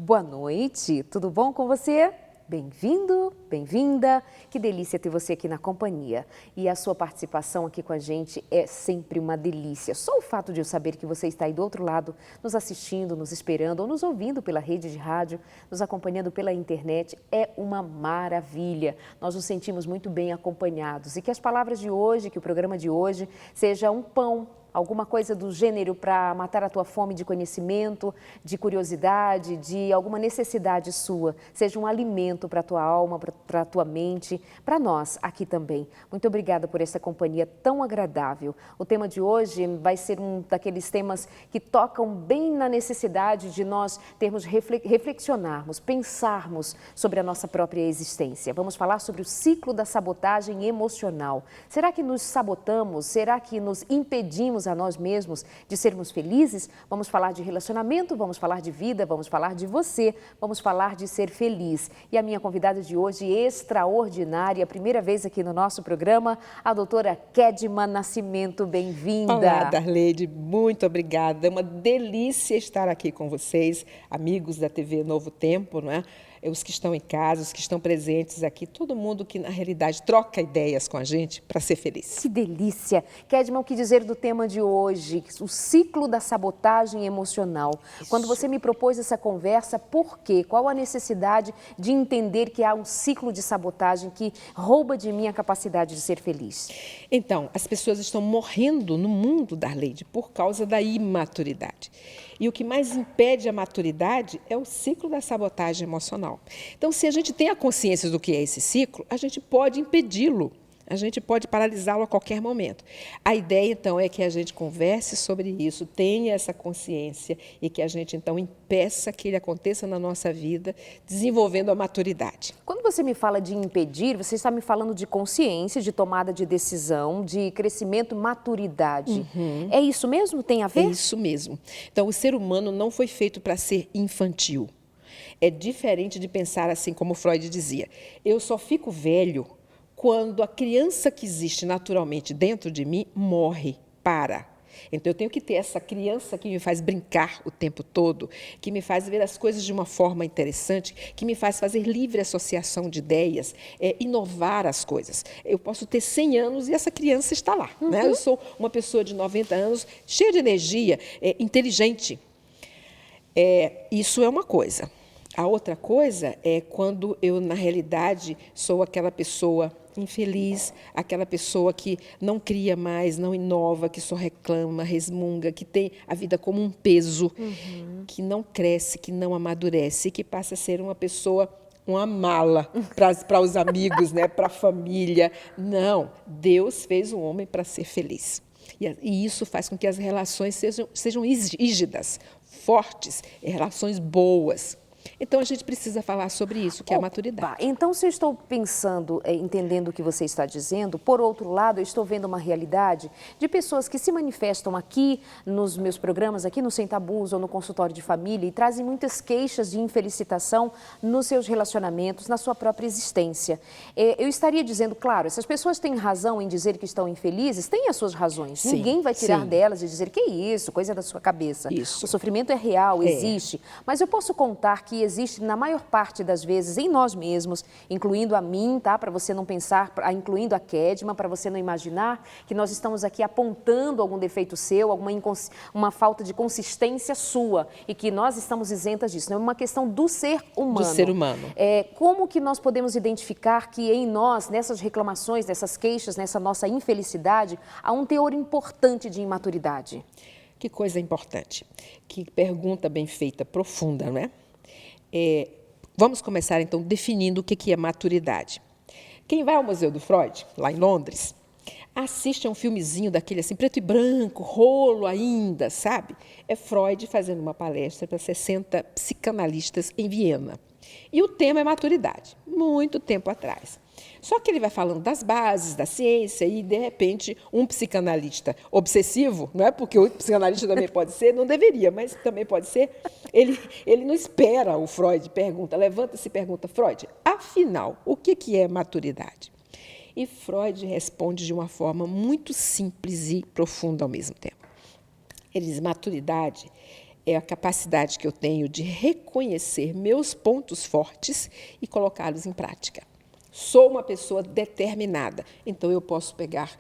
Boa noite, tudo bom com você? Bem-vindo, bem-vinda, que delícia ter você aqui na companhia. E a sua participação aqui com a gente é sempre uma delícia. Só o fato de eu saber que você está aí do outro lado, nos assistindo, nos esperando ou nos ouvindo pela rede de rádio, nos acompanhando pela internet, é uma maravilha. Nós nos sentimos muito bem acompanhados e que as palavras de hoje, que o programa de hoje seja um pão, alguma coisa do gênero para matar a tua fome de conhecimento, de curiosidade, de alguma necessidade sua. Seja um alimento para a tua alma, para a tua mente, para nós aqui também. Muito obrigada por essa companhia tão agradável. O tema de hoje vai ser um daqueles temas que tocam bem na necessidade de nós termos, reflexionarmos, pensarmos sobre a nossa própria existência. Vamos falar sobre o ciclo da sabotagem emocional. Será que nos sabotamos? Será que nos impedimos a nós mesmos de sermos felizes? Vamos falar de relacionamento, vamos falar de vida, vamos falar de você, vamos falar de ser feliz. E a minha convidada de hoje, extraordinária, primeira vez aqui no nosso programa, a doutora Kedma Nascimento, bem-vinda. Olá, Darleide, muito obrigada. É uma delícia estar aqui com vocês, amigos da TV Novo Tempo, não é? Os que estão em casa, os que estão presentes aqui, todo mundo que, na realidade, troca ideias com a gente para ser feliz. Que delícia! Kedma, o que dizer do tema de hoje, o ciclo da sabotagem emocional? Isso. Quando você me propôs essa conversa, por quê? Qual a necessidade de entender que há um ciclo de sabotagem que rouba de mim a capacidade de ser feliz? Então, as pessoas estão morrendo no mundo, Darleide, por causa da imaturidade. E o que mais impede a maturidade é o ciclo da sabotagem emocional. Então, se a gente tem a consciência do que é esse ciclo, a gente pode impedi-lo, a gente pode paralisá-lo a qualquer momento. A ideia, então, é que a gente converse sobre isso, tenha essa consciência e que a gente, então, impeça que ele aconteça na nossa vida, desenvolvendo a maturidade. Quando você me fala de impedir, você está me falando de consciência, de tomada de decisão, de crescimento, maturidade. É isso mesmo? Tem a ver? É isso mesmo. Então, o ser humano não foi feito para ser infantil. É diferente de pensar assim como Freud dizia. Eu só fico velho quando a criança que existe naturalmente dentro de mim morre, para. Então, eu tenho que ter essa criança que me faz brincar o tempo todo, que me faz ver as coisas de uma forma interessante, que me faz fazer livre associação de ideias, inovar as coisas. Eu posso ter 100 anos e essa criança está lá. Né? Eu sou uma pessoa de 90 anos, cheia de energia, inteligente. Isso é uma coisa. A outra coisa é quando eu, na realidade, sou aquela pessoa infeliz, aquela pessoa que não cria mais, não inova, que só reclama, resmunga, que tem a vida como um peso, que não cresce, que não amadurece, que passa a ser uma pessoa, uma mala para os amigos, né, para a família. Não, Deus fez o homem para ser feliz. E isso faz com que as relações sejam rígidas, fortes, relações boas. Então, a gente precisa falar sobre isso, que é a maturidade. Então, se eu estou pensando, entendendo o que você está dizendo, por outro lado, eu estou vendo uma realidade de pessoas que se manifestam aqui nos meus programas, aqui no Sem Tabus ou no consultório de família e trazem muitas queixas de infelicitação nos seus relacionamentos, na sua própria existência. Eu estaria dizendo, claro, essas pessoas têm razão em dizer que estão infelizes, têm as suas razões. Sim, ninguém vai tirar delas e dizer que é isso, coisa da sua cabeça. Isso. O sofrimento é real, existe, mas eu posso contar que existe, na maior parte das vezes, em nós mesmos, incluindo a mim, tá? Para você não pensar, incluindo a Kedma, para você não imaginar que nós estamos aqui apontando algum defeito seu, uma falta de consistência sua e que nós estamos isentas disso. Não é uma questão do ser humano. Do ser humano. Como que nós podemos identificar que em nós, nessas reclamações, nessas queixas, nessa nossa infelicidade, há um teor importante de imaturidade? Que coisa importante. Que pergunta bem feita, profunda, não é? Vamos começar, então, definindo o que é maturidade. Quem vai ao Museu do Freud, lá em Londres, assiste a um filmezinho daquele assim, preto e branco, rolo ainda, sabe? É Freud fazendo uma palestra para 60 psicanalistas em Viena. E o tema é maturidade, muito tempo atrás. Só que ele vai falando das bases da ciência e, de repente, um psicanalista obsessivo, não é porque o psicanalista também pode ser, não deveria, mas também pode ser, ele não espera o Freud, levanta-se e pergunta, Freud, afinal, o que é maturidade? E Freud responde de uma forma muito simples e profunda ao mesmo tempo. Ele diz, maturidade é a capacidade que eu tenho de reconhecer meus pontos fortes e colocá-los em prática. Sou uma pessoa determinada, então eu posso pegar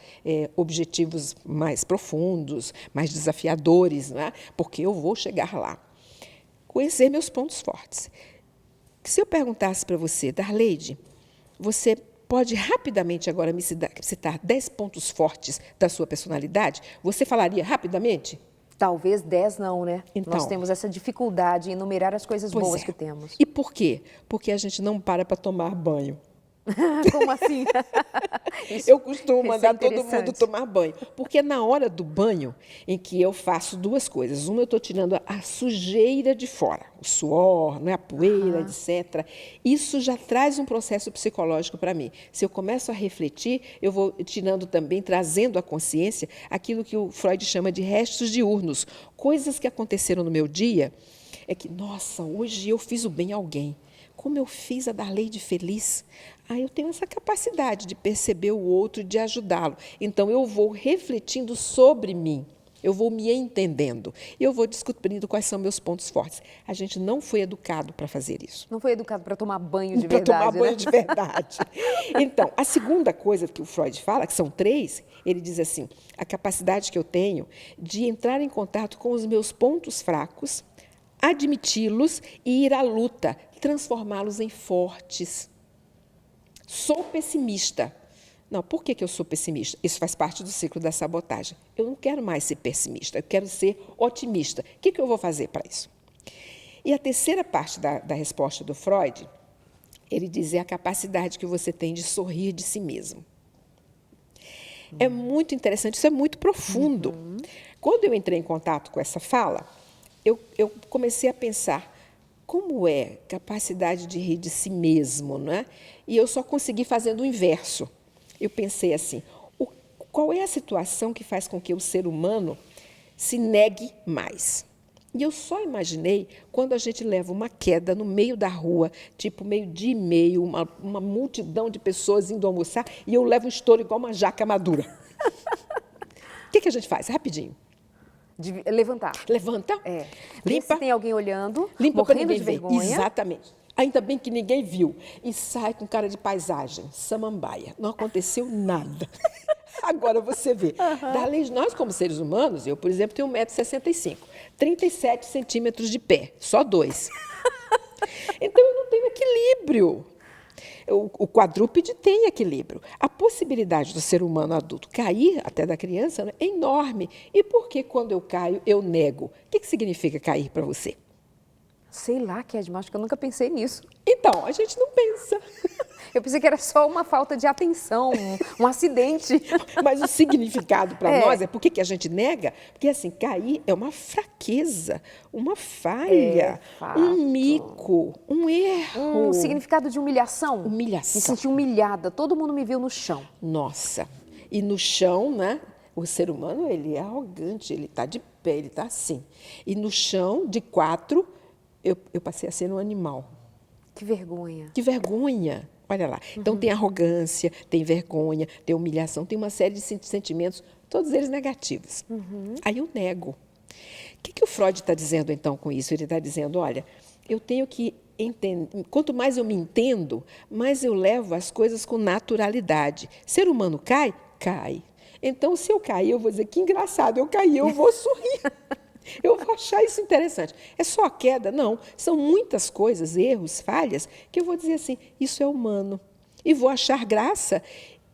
objetivos mais profundos, mais desafiadores, não é? Porque eu vou chegar lá. Conhecer meus pontos fortes. Se eu perguntasse para você, Darleide, você pode rapidamente agora me citar 10 pontos fortes da sua personalidade? Você falaria rapidamente? Talvez 10 não, né? Então, nós temos essa dificuldade em enumerar as coisas boas que temos. E por quê? Porque a gente não para tomar banho. Como assim? Eu costumo mandar todo mundo tomar banho, porque é na hora do banho em que eu faço duas coisas. Uma, eu estou tirando a sujeira de fora, o suor, a poeira, etc. Isso já traz um processo psicológico para mim. Se eu começo a refletir, eu vou tirando também, trazendo à consciência aquilo que o Freud chama de restos diurnos, coisas que aconteceram no meu dia, é que, nossa, hoje eu fiz o bem a alguém. Como eu fiz a Darleide feliz. Eu tenho essa capacidade de perceber o outro e de ajudá-lo. Então, eu vou refletindo sobre mim, eu vou me entendendo, eu vou descobrindo quais são meus pontos fortes. A gente não foi educado para fazer isso. Não foi educado para tomar banho de verdade. Para tomar banho de verdade. Então, a segunda coisa que o Freud fala, que são 3, ele diz assim, a capacidade que eu tenho de entrar em contato com os meus pontos fracos, admiti-los e ir à luta, transformá-los em fortes. Sou pessimista. Não, por que eu sou pessimista? Isso faz parte do ciclo da sabotagem. Eu não quero mais ser pessimista, eu quero ser otimista. O que eu vou fazer para isso? E a terceira parte da resposta do Freud, ele diz é a capacidade que você tem de sorrir de si mesmo. É muito interessante, isso é muito profundo. Quando eu entrei em contato com essa fala, eu comecei a pensar como é capacidade de rir de si mesmo, não é? E eu só consegui fazendo o inverso. Eu pensei assim, qual é a situação que faz com que o ser humano se negue mais? E eu só imaginei quando a gente leva uma queda no meio da rua, tipo meio-dia e meio, uma multidão de pessoas indo almoçar, e eu levo um estouro igual uma jaca madura. O que a gente faz? Rapidinho. De levantar. Levanta, limpa. Se tem alguém olhando, limpa morrendo de vergonha. Exatamente. Ainda bem que ninguém viu. E sai com cara de paisagem, samambaia. Não aconteceu nada. Agora você vê. Darleide, nós como seres humanos, eu, por exemplo, tenho 1,65 m, 37 centímetros de pé, só 2. Então, eu não tenho equilíbrio. O quadrúpede tem equilíbrio. A possibilidade do ser humano adulto cair, até da criança, é enorme. E por que quando eu caio, eu nego? O que significa cair para você? Sei lá, Kedma, acho que eu nunca pensei nisso. Então, a gente não pensa. Eu pensei que era só uma falta de atenção, um acidente. Mas o significado para nós é por que a gente nega? Porque, assim, cair é uma fraqueza, uma falha, um mico, um erro. Um significado de humilhação. Humilhação. Me senti humilhada, todo mundo me viu no chão. Nossa, e no chão, né? O ser humano, ele é arrogante, ele está de pé, ele está assim. E no chão, de 4, eu passei a ser um animal. Que vergonha. Que vergonha. Olha lá. Então, tem arrogância, tem vergonha, tem humilhação, tem uma série de sentimentos, todos eles negativos. Aí eu nego. O que o Freud está dizendo, então, com isso? Ele está dizendo, olha, eu tenho que entender, quanto mais eu me entendo, mais eu levo as coisas com naturalidade. Ser humano cai? Cai. Então, se eu cair, eu vou dizer, que engraçado, eu caí, eu vou sorrir. Eu vou achar isso interessante. É só a queda? Não. São muitas coisas, erros, falhas, que eu vou dizer assim, isso é humano. E vou achar graça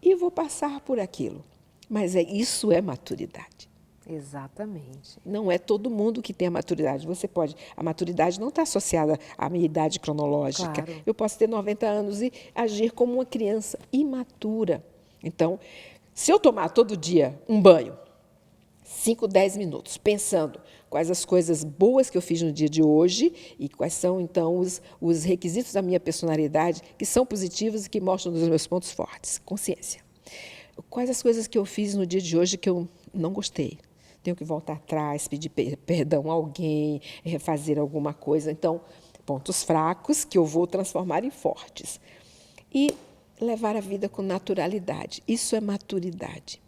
e vou passar por aquilo. Mas isso é maturidade. Exatamente. Não é todo mundo que tem a maturidade. A maturidade não está associada à minha idade cronológica. Claro. Eu posso ter 90 anos e agir como uma criança imatura. Então, se eu tomar todo dia um banho, 5, 10 minutos, pensando quais as coisas boas que eu fiz no dia de hoje e quais são, então, os requisitos da minha personalidade que são positivos e que mostram os meus pontos fortes. Consciência. Quais as coisas que eu fiz no dia de hoje que eu não gostei? Tenho que voltar atrás, pedir perdão a alguém, refazer alguma coisa. Então, pontos fracos que eu vou transformar em fortes. E levar a vida com naturalidade. Isso é maturidade.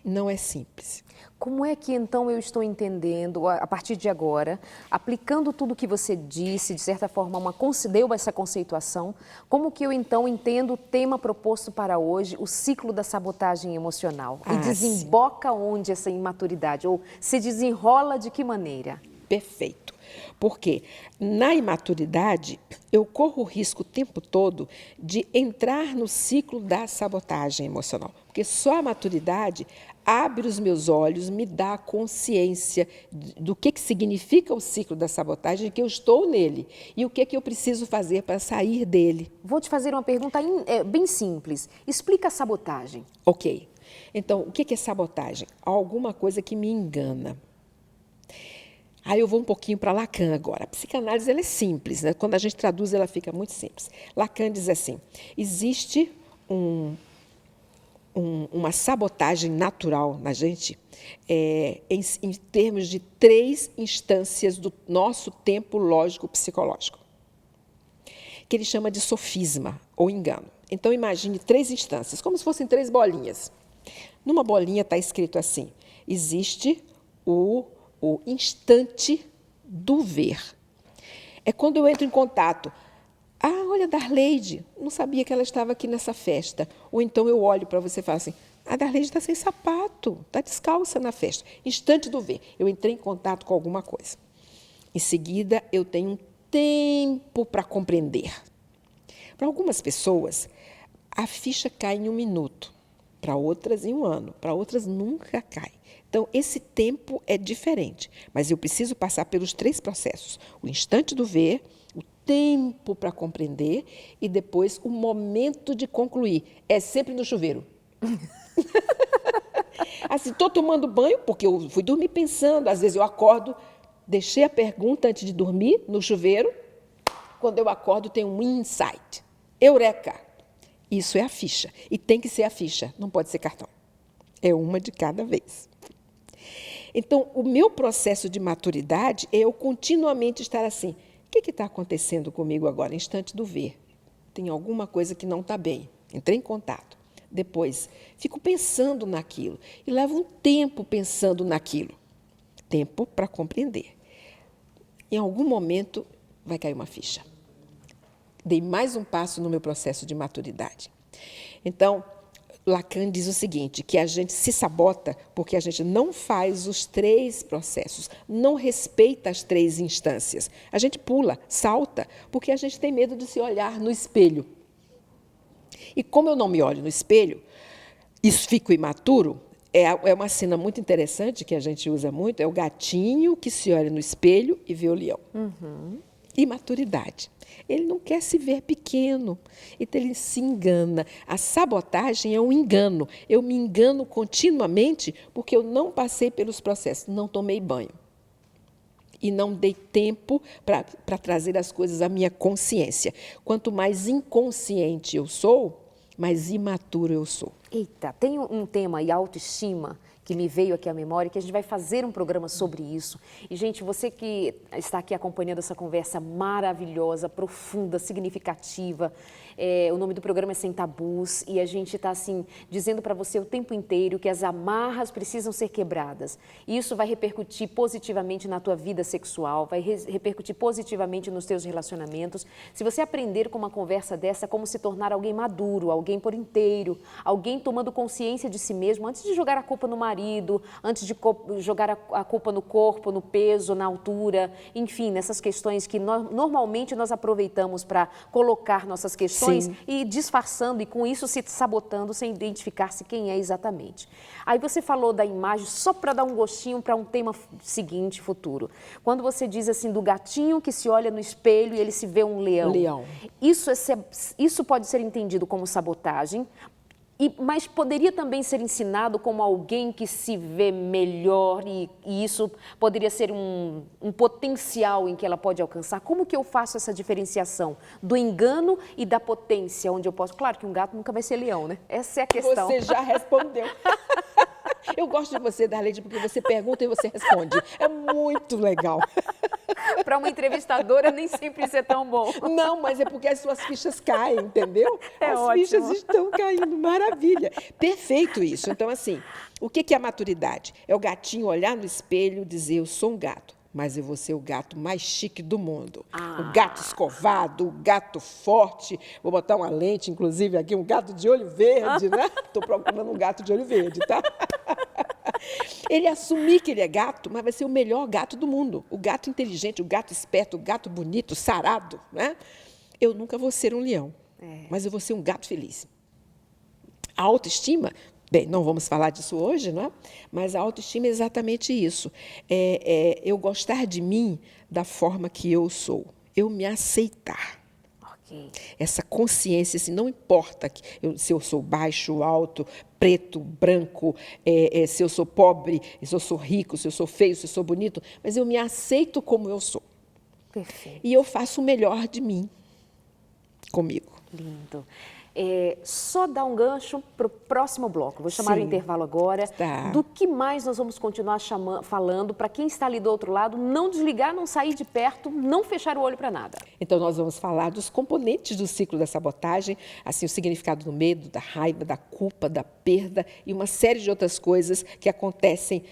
Não é simples. Como é que então eu estou entendendo, a partir de agora, aplicando tudo o que você disse, de certa forma, deu essa conceituação, como que eu então entendo o tema proposto para hoje, o ciclo da sabotagem emocional? E desemboca onde essa imaturidade? Ou se desenrola de que maneira? Perfeito. Porque na imaturidade, eu corro o risco o tempo todo de entrar no ciclo da sabotagem emocional. Porque só a maturidade abre os meus olhos, me dá consciência do que significa o ciclo da sabotagem, que eu estou nele e o que eu preciso fazer para sair dele. Vou te fazer uma pergunta bem simples. Explica a sabotagem. Ok. Então, o que é sabotagem? Alguma coisa que me engana. Aí eu vou um pouquinho para Lacan agora. A psicanálise ela é simples, né? Quando a gente traduz, ela fica muito simples. Lacan diz assim, existe uma sabotagem natural na gente em termos de 3 instâncias do nosso tempo lógico-psicológico, que ele chama de sofisma ou engano. Então, imagine 3 instâncias, como se fossem 3 bolinhas. Numa bolinha está escrito assim, existe o instante do ver. É quando eu entro em contato. Ah, olha, Darleide, não sabia que ela estava aqui nessa festa. Ou então eu olho para você e falo assim, a Darleide está sem sapato, está descalça na festa. Instante do ver. Eu entrei em contato com alguma coisa. Em seguida, eu tenho um tempo para compreender. Para algumas pessoas, a ficha cai em 1 minuto. Para outras, em 1 ano. Para outras, nunca cai. Então, esse tempo é diferente, mas eu preciso passar pelos 3 processos. O instante do ver, o tempo para compreender e depois o momento de concluir. É sempre no chuveiro. Assim, estou tomando banho, porque eu fui dormir pensando, às vezes eu acordo, deixei a pergunta antes de dormir no chuveiro, quando eu acordo tem um insight. Eureka! Isso é a ficha. E tem que ser a ficha, não pode ser cartão. É uma de cada vez. Então, o meu processo de maturidade é eu continuamente estar assim, o que está acontecendo comigo agora? Instante do ver. Tem alguma coisa que não está bem. Entrei em contato. Depois, fico pensando naquilo. E levo um tempo pensando naquilo. Tempo para compreender. Em algum momento, vai cair uma ficha. Dei mais um passo no meu processo de maturidade. Então, Lacan diz o seguinte, que a gente se sabota porque a gente não faz os 3 processos, não respeita as 3 instâncias. A gente pula, salta, porque a gente tem medo de se olhar no espelho. E como eu não me olho no espelho, isso fico imaturo, é uma cena muito interessante que a gente usa muito, é o gatinho que se olha no espelho e vê o leão. Imaturidade. Ele não quer se ver pequeno, então ele se engana. A sabotagem é um engano. Eu me engano continuamente porque eu não passei pelos processos, não tomei banho. E não dei tempo para trazer as coisas à minha consciência. Quanto mais inconsciente eu sou, mais imaturo eu sou. Eita, tem um tema aí, autoestima, que me veio aqui à memória, que a gente vai fazer um programa sobre isso. E, gente, você que está aqui acompanhando essa conversa maravilhosa, profunda, significativa, o nome do programa é Sem Tabus, e a gente está, assim, dizendo para você o tempo inteiro que as amarras precisam ser quebradas. E isso vai repercutir positivamente na tua vida sexual, vai repercutir positivamente nos teus relacionamentos. Se você aprender com uma conversa dessa como se tornar alguém maduro, alguém por inteiro, alguém tomando consciência de si mesmo, antes de jogar a culpa no marido, antes de jogar a culpa no corpo, no peso, na altura, enfim, nessas questões que normalmente nós aproveitamos para colocar nossas questões e disfarçando e com isso se sabotando sem identificar-se quem é exatamente. Aí você falou da imagem, só para dar um gostinho para um tema seguinte, futuro. Quando você diz assim do gatinho que se olha no espelho e ele se vê um leão. Leão. Isso pode ser entendido como sabotagem, mas poderia também ser ensinado como alguém que se vê melhor e isso poderia ser um potencial em que ela pode alcançar. Como que eu faço essa diferenciação do engano e da potência, onde eu posso... Claro que um gato nunca vai ser leão, né? Essa é a questão. Você já respondeu. Eu gosto de você, Darleide, porque você pergunta e você responde. É muito legal. Para uma entrevistadora, nem sempre isso é tão bom. Não, mas é porque as suas fichas caem, entendeu? É as ótimo. Fichas estão caindo, maravilha. Perfeito isso. Então, assim, o que é a maturidade? É o gatinho olhar no espelho e dizer, eu sou um gato, mas eu vou ser o gato mais chique do mundo. O gato escovado, o gato forte. Vou botar uma lente, inclusive, aqui, um gato de olho verde, né? Estou procurando um gato de olho verde, tá? Ele assumir que ele é gato, mas vai ser o melhor gato do mundo. O gato inteligente, o gato esperto, o gato bonito, sarado, né? Eu nunca vou ser um leão, mas eu vou ser um gato feliz. A autoestima, bem, não vamos falar disso hoje, não é? Mas a autoestima é exatamente isso. Eu gostar de mim da forma que eu sou. Eu me aceitar. Essa consciência, assim, não importa se eu sou baixo, alto, preto, branco, se eu sou pobre, se eu sou rico, se eu sou feio, se eu sou bonito, mas eu me aceito como eu sou. Perfeito. E eu faço o melhor de mim comigo. Lindo. Só dar um gancho para o próximo bloco. Vou chamar o intervalo agora. Tá. Do que mais nós vamos continuar falando para quem está ali do outro lado, não desligar, não sair de perto, não fechar o olho para nada. Então, nós vamos falar dos componentes do ciclo da sabotagem, assim, o significado do medo, da raiva, da culpa, da perda e uma série de outras coisas que acontecem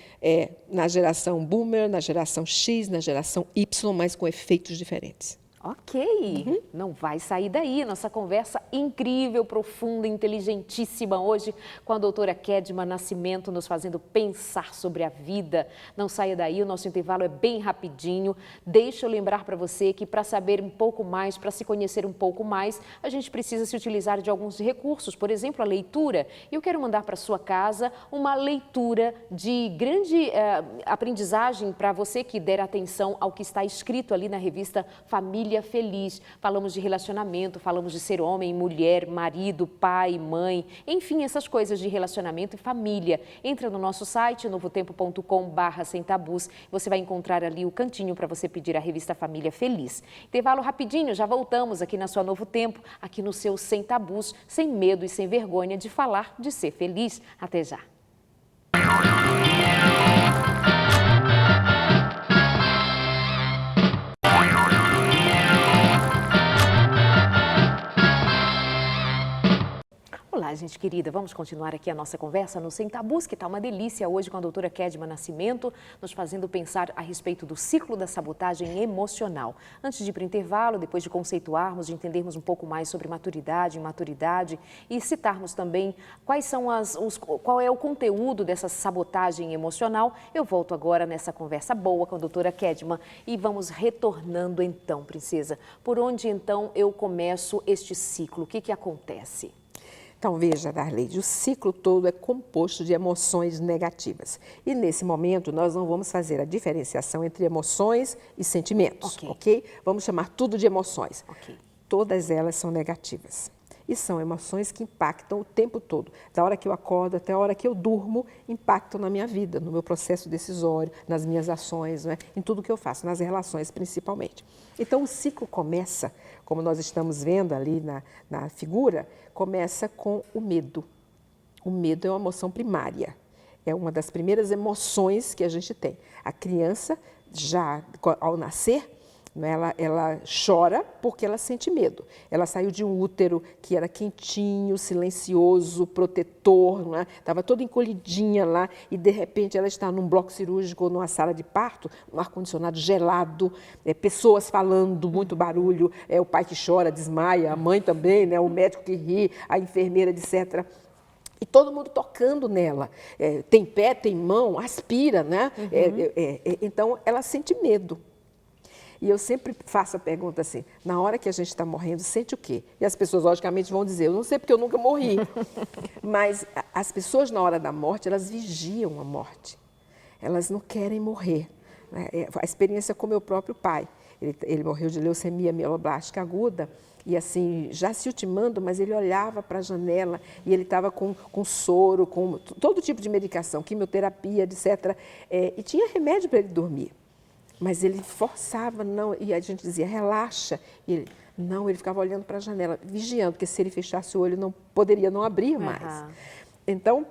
na geração Boomer, na geração X, na geração Y, mas com efeitos diferentes. Ok, não vai sair daí. Nossa conversa incrível, profunda, inteligentíssima hoje com a doutora Kedma Nascimento, nos fazendo pensar sobre a vida. Não saia daí, o nosso intervalo é bem rapidinho. Deixa eu lembrar para você que para saber um pouco mais, para se conhecer um pouco mais, a gente precisa se utilizar de alguns recursos, por exemplo, a leitura. E eu quero mandar para sua casa uma leitura de grande aprendizagem para você que der atenção ao que está escrito ali na revista Família Feliz. Falamos de relacionamento, falamos de ser homem, mulher, marido, pai, mãe, enfim, essas coisas de relacionamento e família. Entra no nosso site, novotempo.com/semtabus. Você vai encontrar ali o cantinho para você pedir a revista Família Feliz. Intervalo rapidinho, já voltamos aqui na sua Novo Tempo, aqui no seu Sem Tabus, sem medo e sem vergonha de falar de ser feliz. Até já. Olá, gente querida, vamos continuar aqui a nossa conversa no Sem Tabus, que está uma delícia hoje com a doutora Kedma Nascimento, nos fazendo pensar a respeito do ciclo da sabotagem emocional. Antes de ir para o intervalo, depois de conceituarmos, de entendermos um pouco mais sobre maturidade, imaturidade e citarmos também qual é o conteúdo dessa sabotagem emocional, eu volto agora nessa conversa boa com a doutora Kedma e vamos retornando então, princesa. Por onde então eu começo este ciclo? O que acontece? Então, veja, Darleide, o ciclo todo é composto de emoções negativas. E, nesse momento, nós não vamos fazer a diferenciação entre emoções e sentimentos, ok? Vamos chamar tudo de emoções. Todas elas são negativas. E são emoções que impactam o tempo todo. Da hora que eu acordo até a hora que eu durmo, impactam na minha vida, no meu processo decisório, nas minhas ações, né? Em tudo que eu faço, nas relações principalmente. Então, o ciclo começa, como nós estamos vendo ali na figura, começa com o medo. O medo é uma emoção primária. É uma das primeiras emoções que a gente tem. A criança, já ao nascer, ela chora porque ela sente medo. Ela saiu de um útero que era quentinho, silencioso, protetor, estava toda encolhidinha lá e, de repente, ela está num bloco cirúrgico ou numa sala de parto, um ar-condicionado gelado, pessoas falando, muito barulho, o pai que chora, desmaia, a mãe também, né, o médico que ri, a enfermeira, etc., e todo mundo tocando nela. Tem pé, tem mão, aspira, né? Então, ela sente medo. E eu sempre faço a pergunta assim, na hora que a gente está morrendo, sente o quê? E as pessoas, logicamente, vão dizer, eu não sei porque eu nunca morri. Mas as pessoas, na hora da morte, elas vigiam a morte. Elas não querem morrer. A experiência com meu próprio pai. Ele morreu de leucemia mieloblástica aguda, e assim, já se ultimando, mas ele olhava para a janela e ele estava com soro, com todo tipo de medicação, quimioterapia, etc. E tinha remédio para ele dormir. Mas ele forçava, não, e a gente dizia, relaxa. E ele ficava olhando para a janela, vigiando, porque se ele fechasse o olho, não poderia não abrir mais. Então,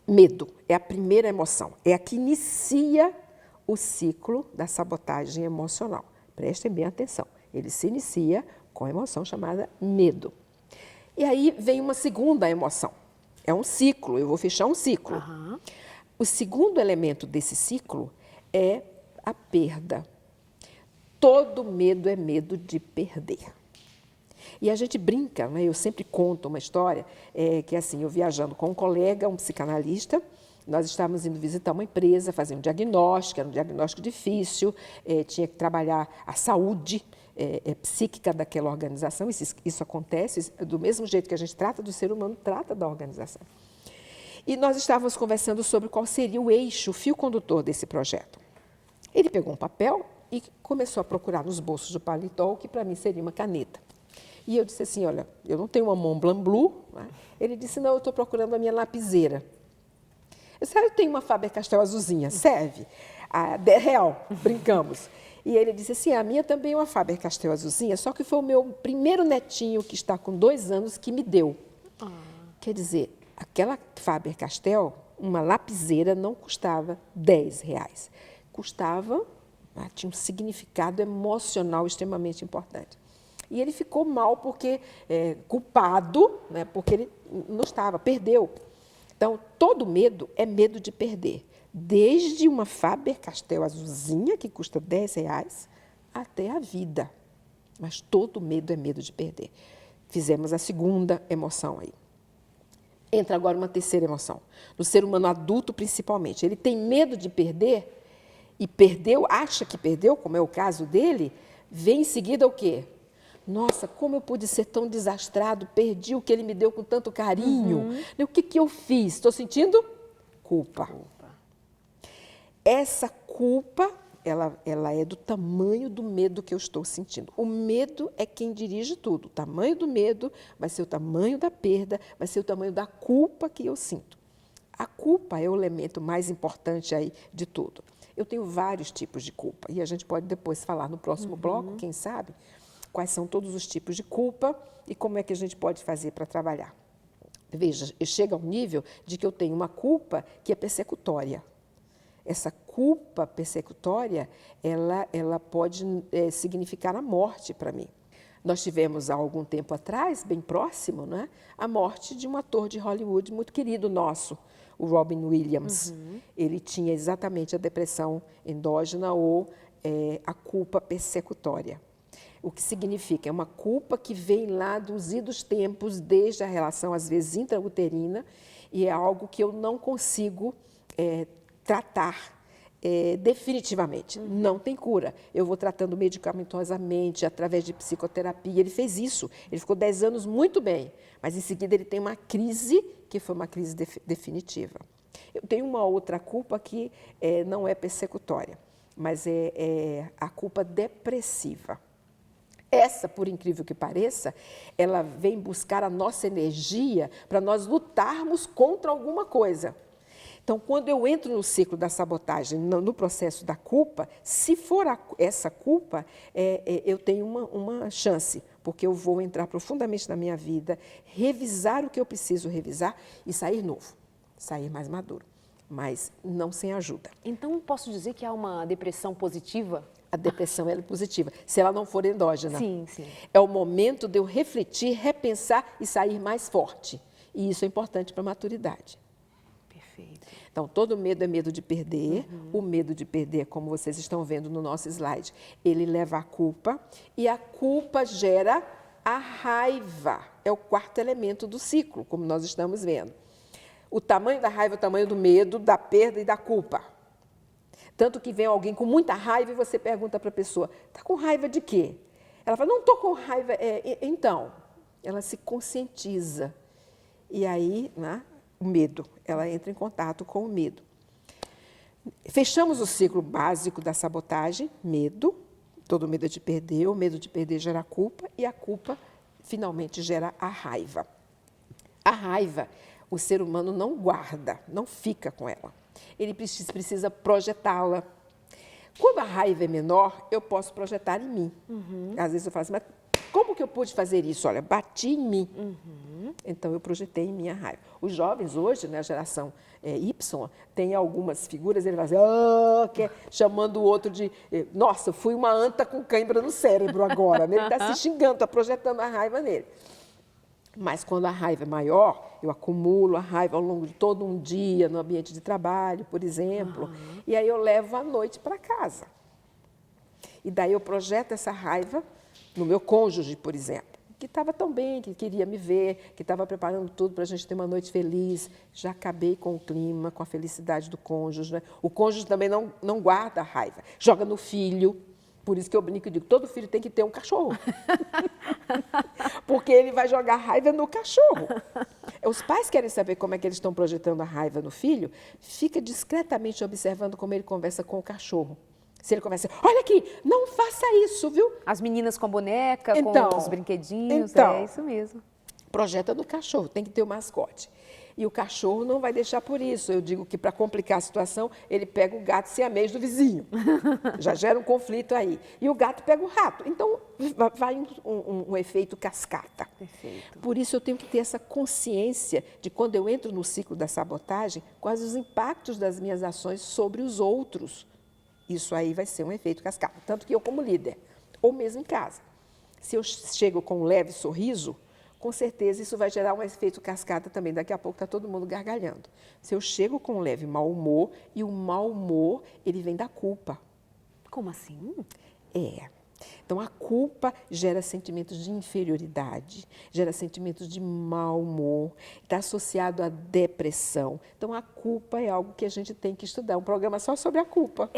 medo é a primeira emoção, é a que inicia o ciclo da sabotagem emocional. Prestem bem atenção. Ele se inicia com a emoção chamada medo. E aí vem uma segunda emoção. É um ciclo, eu vou fechar um ciclo. Aham. O segundo elemento desse ciclo é a perda. Todo medo é medo de perder. E a gente brinca, né? Eu sempre conto uma história, que assim, eu viajando com um colega, um psicanalista, nós estávamos indo visitar uma empresa, fazer um diagnóstico, era um diagnóstico difícil, tinha que trabalhar a saúde psíquica daquela organização, isso acontece do mesmo jeito que a gente trata do ser humano, trata da organização. E nós estávamos conversando sobre qual seria o eixo, o fio condutor desse projeto. Ele pegou um papel e começou a procurar nos bolsos do paletó o que para mim seria uma caneta. E eu disse assim, olha, eu não tenho uma Montblanc Blue. Né? Ele disse, não, eu estou procurando a minha lapiseira. Eu disse, eu tenho uma Faber-Castell azulzinha, serve? A R$10, brincamos. E ele disse assim, a minha também é uma Faber-Castell azulzinha, só que foi o meu primeiro netinho, que está com 2 anos, que me deu. Quer dizer, aquela Faber-Castell, uma lapiseira, não custava R$10. Custava, tinha um significado emocional extremamente importante. E ele ficou mal porque, culpado, né, porque ele não estava, perdeu. Então, todo medo é medo de perder. Desde uma Faber-Castell azulzinha, que custa R$10, até a vida. Mas todo medo é medo de perder. Fizemos a segunda emoção aí. Entra agora uma terceira emoção. No ser humano adulto, principalmente. Ele tem medo de perder e perdeu, acha que perdeu, como é o caso dele, vem em seguida o quê? Nossa, como eu pude ser tão desastrado, perdi o que ele me deu com tanto carinho. O que eu fiz? Estou sentindo culpa. Essa culpa, ela é do tamanho do medo que eu estou sentindo. O medo é quem dirige tudo. O tamanho do medo vai ser o tamanho da perda, vai ser o tamanho da culpa que eu sinto. A culpa é o elemento mais importante aí de tudo. Eu tenho vários tipos de culpa e a gente pode depois falar no próximo bloco, quem sabe, quais são todos os tipos de culpa e como é que a gente pode fazer para trabalhar. Veja, chega ao nível de que eu tenho uma culpa que é persecutória. Essa culpa persecutória, ela pode significar a morte para mim. Nós tivemos, há algum tempo atrás, bem próximo, né, a morte de um ator de Hollywood muito querido nosso, o Robin Williams. Ele tinha exatamente a depressão endógena ou a culpa persecutória. O que significa? É uma culpa que vem lá dos idos tempos, desde a relação, às vezes, intrauterina, e é algo que eu não consigo tratar definitivamente. Não tem cura. Eu vou tratando medicamentosamente, através de psicoterapia. Ele fez isso. Ele ficou 10 anos muito bem, mas em seguida ele tem uma crise, que foi uma crise definitiva. Eu tenho uma outra culpa que não é persecutória, mas é a culpa depressiva. Essa, por incrível que pareça, ela vem buscar a nossa energia para nós lutarmos contra alguma coisa. Então, quando eu entro no ciclo da sabotagem, no processo da culpa, se for essa culpa, eu tenho uma chance, porque eu vou entrar profundamente na minha vida, revisar o que eu preciso revisar e sair novo, sair mais maduro, mas não sem ajuda. Então, posso dizer que há uma depressão positiva? A depressão ela é positiva, se ela não for endógena. Sim, sim. É o momento de eu refletir, repensar e sair mais forte. E isso é importante para a maturidade. Perfeito. Então, todo medo é medo de perder. O medo de perder, como vocês estão vendo no nosso slide, ele leva à culpa. E a culpa gera a raiva. É o quarto elemento do ciclo, como nós estamos vendo. O tamanho da raiva é o tamanho do medo, da perda e da culpa. Tanto que vem alguém com muita raiva e você pergunta para a pessoa, está com raiva de quê? Ela fala, não estou com raiva. Então, ela se conscientiza. E aí, né, o medo, ela entra em contato com o medo. Fechamos o ciclo básico da sabotagem, medo, todo medo é de perder, o medo de perder gera culpa e a culpa finalmente gera a raiva. A raiva, o ser humano não guarda, não fica com ela. Ele precisa projetá-la. Quando a raiva é menor, eu posso projetar em mim. Às vezes eu falo assim, mas Como que eu pude fazer isso? Olha, bati em mim. Então, eu projetei em mim a raiva. Os jovens hoje, né, a geração Y, tem algumas figuras, ele vai dizer, chamando o outro de, nossa, fui uma anta com cãibra no cérebro agora. Né? Ele está se xingando, está projetando a raiva nele. Mas quando a raiva é maior, eu acumulo a raiva ao longo de todo um dia, no ambiente de trabalho, por exemplo, e aí eu levo à noite para casa. E daí eu projeto essa raiva no meu cônjuge, por exemplo, que estava tão bem, que queria me ver, que estava preparando tudo para a gente ter uma noite feliz. Já acabei com o clima, com a felicidade do cônjuge. Né? O cônjuge também não guarda a raiva, joga no filho. Por isso que eu brinco e digo, todo filho tem que ter um cachorro. Porque ele vai jogar raiva no cachorro. Os pais querem saber como é que eles estão projetando a raiva no filho, fica discretamente observando como ele conversa com o cachorro. Se ele começa, olha aqui, não faça isso, viu? As meninas com boneca, Então, com os brinquedinhos, é isso mesmo. Projeta no cachorro, tem que ter o mascote. E o cachorro não vai deixar por isso. Eu digo que, para complicar a situação, ele pega o gato siamês do vizinho. Já gera um conflito aí. E o gato pega o rato. Então, vai um efeito cascata. Perfeito. Por isso, eu tenho que ter essa consciência de, quando eu entro no ciclo da sabotagem, quais os impactos das minhas ações sobre os outros. Isso aí vai ser um efeito cascata. Tanto que eu, como líder, ou mesmo em casa, se eu chego com um leve sorriso, com certeza isso vai gerar um efeito cascata também. Daqui a pouco está todo mundo gargalhando. Se eu chego com um leve mau humor, e o mau humor, ele vem da culpa. Como assim? Então, a culpa gera sentimentos de inferioridade, gera sentimentos de mau humor, está associado à depressão. Então, a culpa é algo que a gente tem que estudar, um programa só sobre a culpa.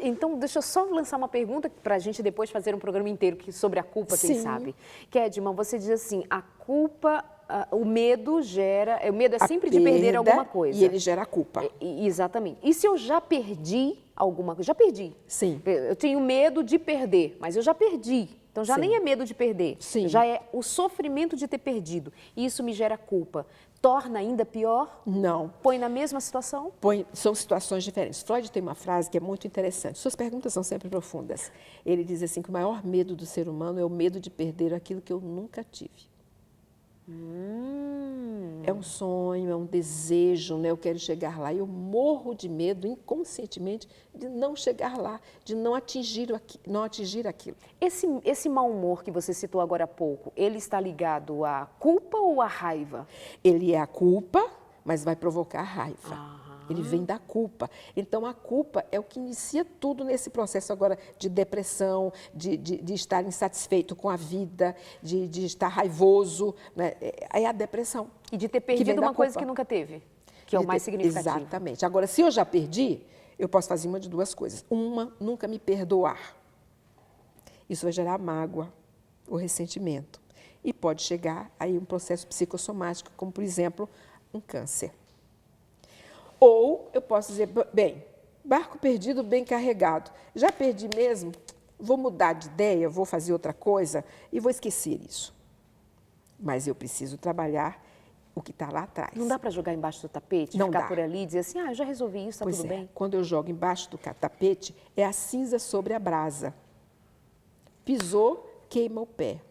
Então, deixa eu só lançar uma pergunta para a gente depois fazer um programa inteiro sobre a culpa, quem Sim. sabe. Kedma, você diz assim, a culpa, o medo gera, o medo é sempre de perder alguma coisa. E ele gera a culpa. Exatamente. E se eu já perdi alguma coisa? Já perdi. Sim. Eu tenho medo de perder, mas eu já perdi. Então, já Sim. nem é medo de perder. Sim. Já é o sofrimento de ter perdido. E isso me gera culpa. Torna ainda pior? Não. Põe na mesma situação? São situações diferentes. Freud tem uma frase que é muito interessante. Suas perguntas são sempre profundas. Ele diz assim que o maior medo do ser humano é o medo de perder aquilo que eu nunca tive. É um sonho, é um desejo, né? Eu quero chegar lá. Eu morro de medo, inconscientemente, de não chegar lá, de não atingir aquilo. Esse mau humor que você citou agora há pouco, ele está ligado à culpa ou à raiva? Ele é a culpa, mas vai provocar raiva. Ele vem da culpa. Então, a culpa é o que inicia tudo nesse processo agora de depressão, de estar insatisfeito com a vida, de estar raivoso. Né? É a depressão. E de ter perdido uma coisa que nunca teve, que é o mais significativo. Exatamente. Agora, se eu já perdi, eu posso fazer uma de duas coisas. Uma, nunca me perdoar. Isso vai gerar mágoa, o ressentimento. E pode chegar aí um processo psicossomático, como, por exemplo, um câncer. Ou eu posso dizer, bem, barco perdido, bem carregado. Já perdi mesmo, vou mudar de ideia, vou fazer outra coisa e vou esquecer isso. Mas eu preciso trabalhar o que está lá atrás. Não dá para jogar embaixo do tapete, Não ficar dá. por ali e dizer assim, eu já resolvi isso, está tudo bem? Quando eu jogo embaixo do tapete, é a cinza sobre a brasa. Pisou, queima o pé.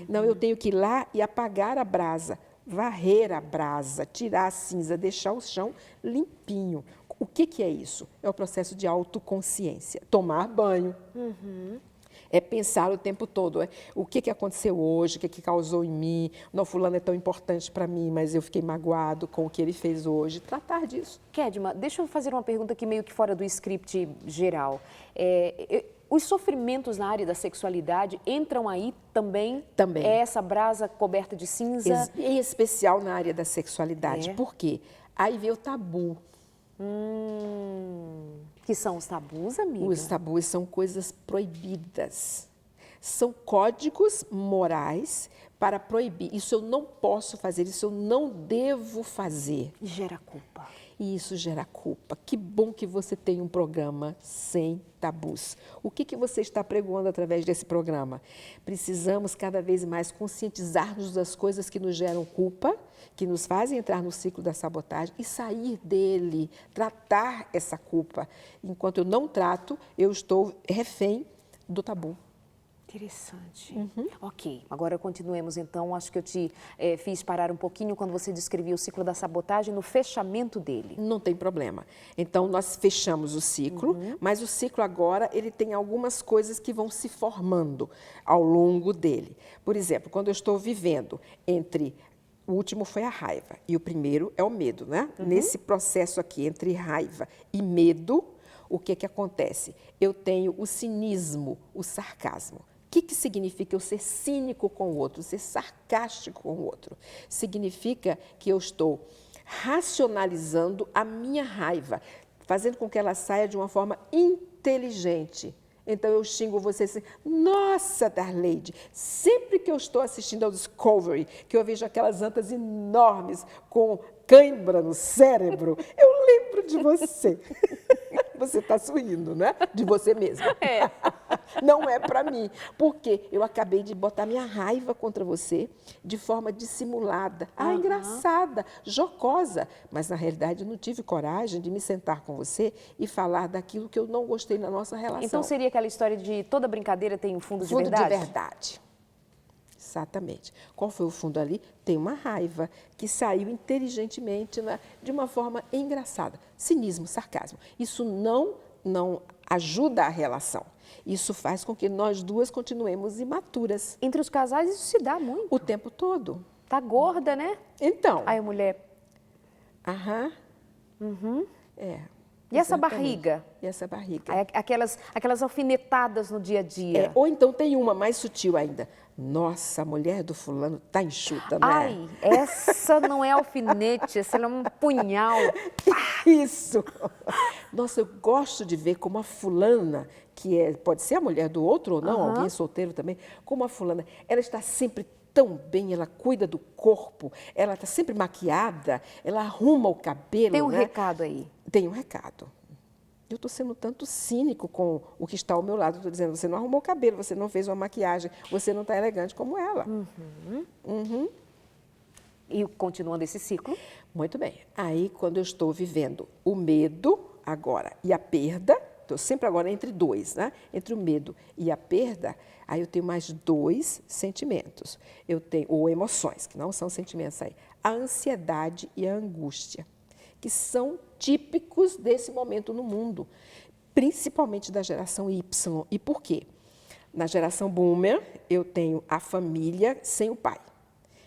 Não, eu tenho que ir lá e apagar a brasa, varrer a brasa, tirar a cinza, deixar o chão limpinho. O que é isso? É o processo de autoconsciência. Tomar banho. É pensar o tempo todo. O que aconteceu hoje, o que causou em mim. Não, fulano é tão importante para mim, mas eu fiquei magoado com o que ele fez hoje. Tratar disso. Kedma, deixa eu fazer uma pergunta aqui meio que fora do script geral. Os sofrimentos na área da sexualidade entram aí também? Também. É essa brasa coberta de cinza? Em especial na área da sexualidade. Por quê? Aí vem o tabu. Que são os tabus, amiga? Os tabus são coisas proibidas. São códigos morais para proibir. Isso eu não posso fazer, isso eu não devo fazer. E gera culpa. E isso gera culpa. Que bom que você tem um programa sem tabus. O que você está pregoando através desse programa? Precisamos cada vez mais conscientizar-nos das coisas que nos geram culpa, que nos fazem entrar no ciclo da sabotagem e sair dele, tratar essa culpa. Enquanto eu não trato, eu estou refém do tabu. Interessante. Ok, agora continuemos então. Acho que eu te fiz parar um pouquinho quando você descrevia o ciclo da sabotagem no fechamento dele. Não tem problema. Então, nós fechamos o ciclo, mas o ciclo agora, ele tem algumas coisas que vão se formando ao longo dele. Por exemplo, quando eu estou vivendo entre... O último foi a raiva e o primeiro é o medo, né? Nesse processo aqui, entre raiva e medo, o que acontece? Eu tenho o cinismo, o sarcasmo. O que significa eu ser cínico com o outro, ser sarcástico com o outro? Significa que eu estou racionalizando a minha raiva, fazendo com que ela saia de uma forma inteligente. Então, eu xingo você assim, nossa, Darleide, sempre que eu estou assistindo ao Discovery, que eu vejo aquelas antas enormes com cãibra no cérebro, eu lembro de você. Você está sorrindo, né? De você mesma. É. Não é para mim, porque eu acabei de botar minha raiva contra você de forma dissimulada, engraçada, jocosa, mas na realidade eu não tive coragem de me sentar com você e falar daquilo que eu não gostei na nossa relação. Então seria aquela história de toda brincadeira tem um fundo de Fundo verdade? de verdade. Exatamente. Qual foi o fundo ali? Tem uma raiva que saiu inteligentemente, de uma forma engraçada. Cinismo, sarcasmo. Isso não ajuda a relação. Isso faz com que nós duas continuemos imaturas. Entre os casais isso se dá muito. O tempo todo. Tá gorda, né? Então. Aí a mulher... Aham. É. E essa Exatamente. barriga? E essa barriga? Aí, aquelas alfinetadas no dia a dia. Ou então tem uma mais sutil ainda. Nossa, a mulher do fulano tá enxuta, né? Ai, essa não é alfinete, essa é um punhal. Isso! Nossa, eu gosto de ver como a fulana, pode ser a mulher do outro ou não, alguém solteiro também, como a fulana, ela está sempre tão bem, ela cuida do corpo, ela está sempre maquiada, ela arruma o cabelo. Tem um recado aí. Tem um recado. Eu estou sendo tanto cínico com o que está ao meu lado. Estou dizendo, você não arrumou o cabelo, você não fez uma maquiagem, você não está elegante como ela. E continuando esse ciclo? Muito bem. Aí, quando eu estou vivendo o medo agora e a perda, estou sempre agora entre dois, né? Entre o medo e a perda, aí eu tenho mais dois sentimentos. Eu tenho, ou emoções, que não são sentimentos aí. A ansiedade e a angústia, que são típicos desse momento no mundo, principalmente da geração Y. E por quê? Na geração Boomer, eu tenho a família sem o pai.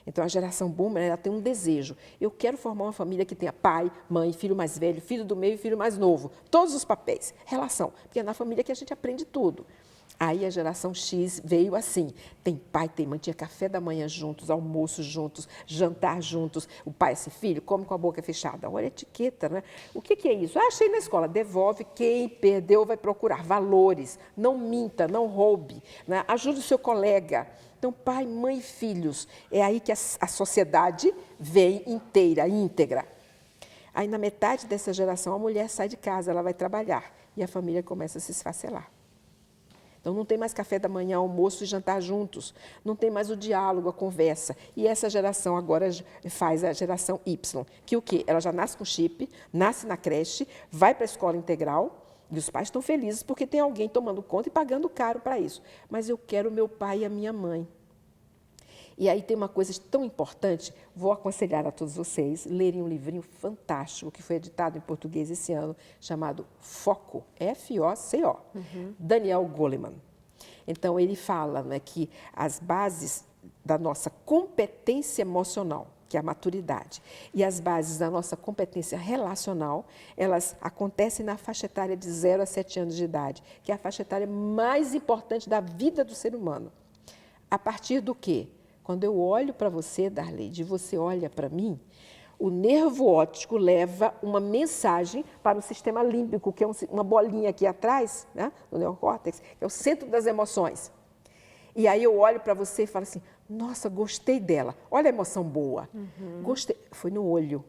Então, a geração Boomer, ela tem um desejo. Eu quero formar uma família que tenha pai, mãe, filho mais velho, filho do meio e filho mais novo. Todos os papéis. Relação. Porque é na família que a gente aprende tudo. Aí a geração X veio assim, tem pai, tem mãe, tinha café da manhã juntos, almoço juntos, jantar juntos, o pai, esse filho, come com a boca fechada. Olha a etiqueta, né? O que é isso? Achei na escola, devolve, quem perdeu vai procurar valores, não minta, não roube, né? Ajude o seu colega. Então, pai, mãe e filhos, é aí que a sociedade vem inteira, íntegra. Aí, na metade dessa geração, a mulher sai de casa, ela vai trabalhar e a família começa a se esfacelar. Então, não tem mais café da manhã, almoço e jantar juntos. Não tem mais o diálogo, a conversa. E essa geração agora faz a geração Y, que o quê? Ela já nasce com chip, nasce na creche, vai para a escola integral, e os pais estão felizes porque tem alguém tomando conta e pagando caro para isso. Mas eu quero o meu pai e a minha mãe. E aí tem uma coisa tão importante, vou aconselhar a todos vocês lerem um livrinho fantástico que foi editado em português esse ano, chamado Foco, F-O-C-O, Daniel Goleman. Então, ele fala, né, que as bases da nossa competência emocional, que é a maturidade, e as bases da nossa competência relacional, elas acontecem na faixa etária de 0 a 7 anos de idade, que é a faixa etária mais importante da vida do ser humano. A partir do quê? Quando eu olho para você, Darleide, e você olha para mim, o nervo óptico leva uma mensagem para o sistema límbico, que é uma bolinha aqui atrás, né, no neocórtex, que é o centro das emoções. E aí eu olho para você e falo assim, nossa, gostei dela, olha a emoção boa. Gostei. Foi no olho.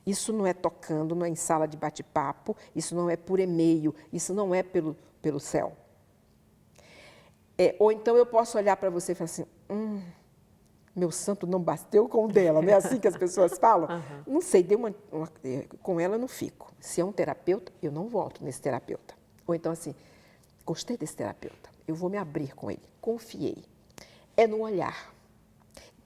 Isso não é tocando, não é em sala de bate-papo, isso não é por e-mail, isso não é pelo céu. Ou então eu posso olhar para você e falar assim, meu santo não bateu com o dela, não é assim que as pessoas falam? Não sei, com ela eu não fico. Se é um terapeuta, eu não volto nesse terapeuta. Ou então assim, gostei desse terapeuta, eu vou me abrir com ele, confiei. É no olhar.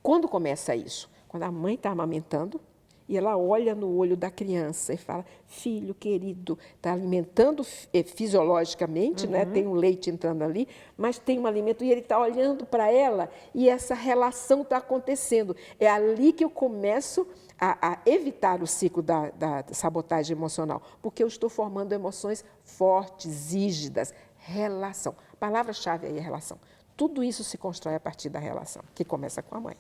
Quando começa isso? Quando a mãe está amamentando e ela olha no olho da criança e fala, filho querido, está alimentando fisiologicamente, né? Tem um leite entrando ali, mas tem um alimento e ele está olhando para ela e essa relação está acontecendo. É ali que eu começo a evitar o ciclo da sabotagem emocional, porque eu estou formando emoções fortes, rígidas, relação. A palavra-chave aí é relação. Tudo isso se constrói a partir da relação, que começa com a mãe.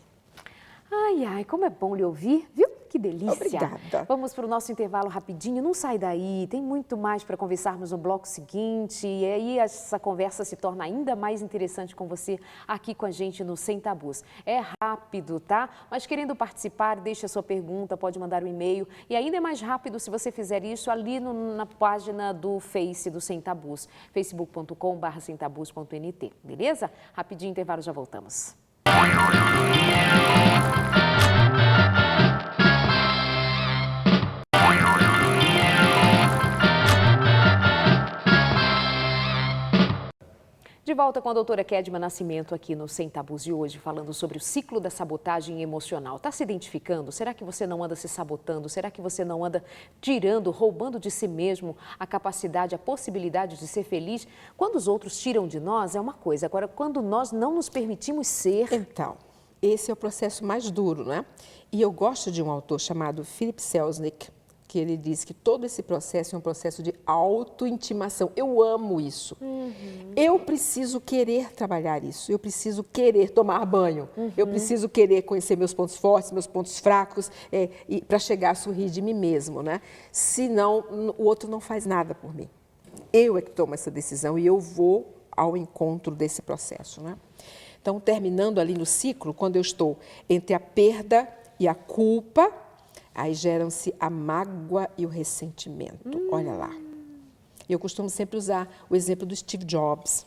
Ai, ai, como é bom lhe ouvir, viu? Que delícia. Obrigada. Vamos para o nosso intervalo rapidinho, não sai daí, tem muito mais para conversarmos no bloco seguinte e aí essa conversa se torna ainda mais interessante com você aqui com a gente no Sem Tabus. É rápido, tá? Mas querendo participar, deixe a sua pergunta, pode mandar um e-mail e ainda é mais rápido se você fizer isso ali na página do Face do Sem Tabus, facebook.com/semtabus.nt, beleza? Rapidinho intervalo, já voltamos. De volta com a doutora Kedma Nascimento aqui no Sem Tabus de hoje, falando sobre o ciclo da sabotagem emocional. Está se identificando? Será que você não anda se sabotando? Será que você não anda tirando, roubando de si mesmo a capacidade, a possibilidade de ser feliz? Quando os outros tiram de nós é uma coisa, agora quando nós não nos permitimos ser... Então, esse é o processo mais duro, né? E eu gosto de um autor chamado Philip Selznick, que ele diz que todo esse processo é um processo de autointimação. Eu amo isso. Eu preciso querer trabalhar isso. Eu preciso querer tomar banho. Eu preciso querer conhecer meus pontos fortes, meus pontos fracos, para chegar a sorrir de mim mesmo, né? Senão, o outro não faz nada por mim. Eu é que tomo essa decisão e eu vou ao encontro desse processo, né? Então, terminando ali no ciclo, quando eu estou entre a perda e a culpa, aí geram-se a mágoa e o ressentimento. Olha lá. Eu costumo sempre usar o exemplo do Steve Jobs.